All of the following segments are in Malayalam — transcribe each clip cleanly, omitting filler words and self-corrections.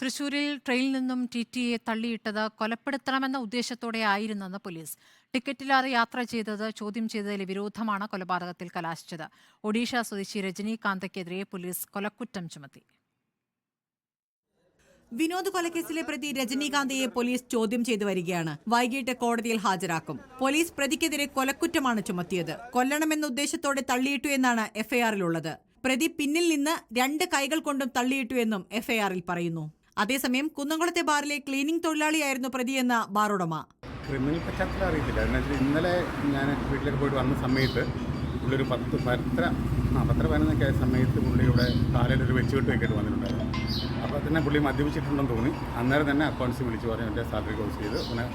തൃശൂരിൽ ട്രെയിനിൽ നിന്നും ടിറ്റിയെ തള്ളിയിട്ടത് കൊലപ്പെടുത്തണമെന്ന ഉദ്ദേശത്തോടെ ആയിരുന്നെന്ന് പോലീസ്. ടിക്കറ്റില്ലാതെ യാത്ര ചെയ്തത് ചോദ്യം ചെയ്തതിലെ വിരോധമാണ് കൊലപാതകത്തിൽ കലാശിച്ചത്. ഒഡീഷ സ്വദേശി രജനീകാന്തയ്ക്കെതിരെ പോലീസ് കൊലക്കുറ്റം ചുമത്തി. വിനോദ് കൊലക്കേസിലെ പ്രതി രജനീകാന്തയെ പോലീസ് ചോദ്യം ചെയ്തു വരികയാണ്. വൈകിട്ട് കോടതിയിൽ ഹാജരാക്കും. പോലീസ് പ്രതിക്കെതിരെ കൊലക്കുറ്റമാണ് ചുമത്തിയത്. കൊല്ലണമെന്ന ഉദ്ദേശത്തോടെ തള്ളിയിട്ടു എന്നാണ് എഫ്ഐആറിലുള്ളത്. പ്രതി പിന്നിൽ നിന്ന് 2 കൈകൾ കൊണ്ടും തള്ളിയിട്ടു എന്നും എഫ്ഐആറിൽ പറയുന്നു. അതേസമയം കുന്നംകുളത്തെ ബാറിലെ ക്ലീനിംഗ് തൊഴിലാളിയായിരുന്നു പ്രതിയെന്ന ബാറുടമ. ക്രിമിനൽ പശ്ചാത്തലം അറിയത്തില്ല. എന്നുവെച്ചാൽ ഇന്നലെ ഞാൻ വീട്ടിലേക്ക് പോയിട്ട് വന്ന സമയത്ത് പുള്ളി ഒരു 10-15 സമയത്ത് പുള്ളിയുടെ കാലിലൊരു വെച്ചുകെട്ട് വെക്കിട്ട് വന്നിട്ടുണ്ടായിരുന്നു. അപ്പോൾ തന്നെ പുള്ളി മദ്യപിച്ചിട്ടുണ്ടെന്ന് തോന്നി. അന്നേരം തന്നെ അക്കൗണ്ട്സ് വിളിച്ച് പറഞ്ഞ് എൻ്റെ സാലറി ക്ലോസ് ചെയ്ത് പിന്നെ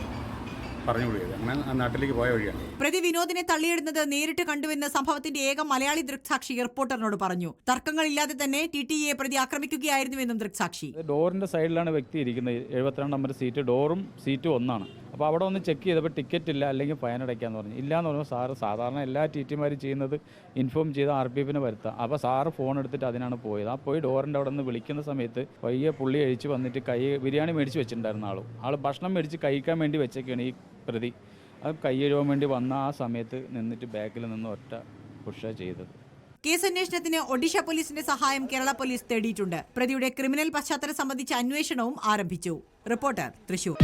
പറഞ്ഞു വിടുകയത്. അങ്ങനെ ആ നാട്ടിലേക്ക് പോയ വഴിയാണ്. പ്രതി വിനോദിനെ തള്ളിയിടുന്നത് നേരിട്ട് കണ്ടുവെന്ന സംഭവത്തിന്റെ ഏക മലയാളി ദൃക്സാക്ഷി റിപ്പോർട്ടറിനോട് പറഞ്ഞു. തർക്കങ്ങളില്ലാതെ തന്നെ ടിറ്റിയെ പ്രതി ആക്രമിക്കുകയായിരുന്നുവെന്നും ദൃക്സാക്ഷി. ഡോറിന്റെ സൈഡിലാണ് വ്യക്തി ഇരിക്കുന്നത്. 72 നമ്പർ സീറ്റ്, ഡോറും സീറ്റും ഒന്നാണ്. അപ്പോൾ അവിടെ ഒന്ന് ചെക്ക് ചെയ്തപ്പോൾ ടിക്കറ്റ് ഇല്ല, അല്ലെങ്കിൽ ഫൈൻ അടയ്ക്കാന്ന് പറഞ്ഞു. ഇല്ലയെന്ന് പറയുമ്പോൾ സാറ് സാധാരണ എല്ലാ ടിറ്റിമാരും ചെയ്യുന്നത് ഇൻഫോം ചെയ്ത് RPFനെ വരുത്താം. അപ്പോൾ സാറ് ഫോൺ എടുത്തിട്ട് അതിനാണ് പോയത്. ആ പോയി ഡോറിൻ്റെ അവിടെ നിന്ന് വിളിക്കുന്ന സമയത്ത് പയ്യെ പുള്ളി അഴിച്ച് വന്നിട്ട് ബിരിയാണി മേടിച്ച് വെച്ചിട്ടുണ്ടായിരുന്ന ആൾ ഭക്ഷണം മേടിച്ച് കഴിക്കാൻ വേണ്ടി വെച്ചൊക്കെയാണ് ഈ പ്രതി. അത് കൈ കഴുകാൻ വേണ്ടി വന്ന ആ സമയത്ത് നിന്നിട്ട് ബാക്കിൽ നിന്ന് ഒറ്റ പുഷാണ് ചെയ്തത്. കേസ് അന്വേഷണത്തിന് ഒഡീഷ പോലീസിന്റെ സഹായം കേരള പോലീസ് തേടിയിട്ടുണ്ട്. പ്രതിയുടെ ക്രിമിനൽ പശ്ചാത്തലം സംബന്ധിച്ച അന്വേഷണവും ആരംഭിച്ചു. റിപ്പോർട്ടർ, തൃശൂർ.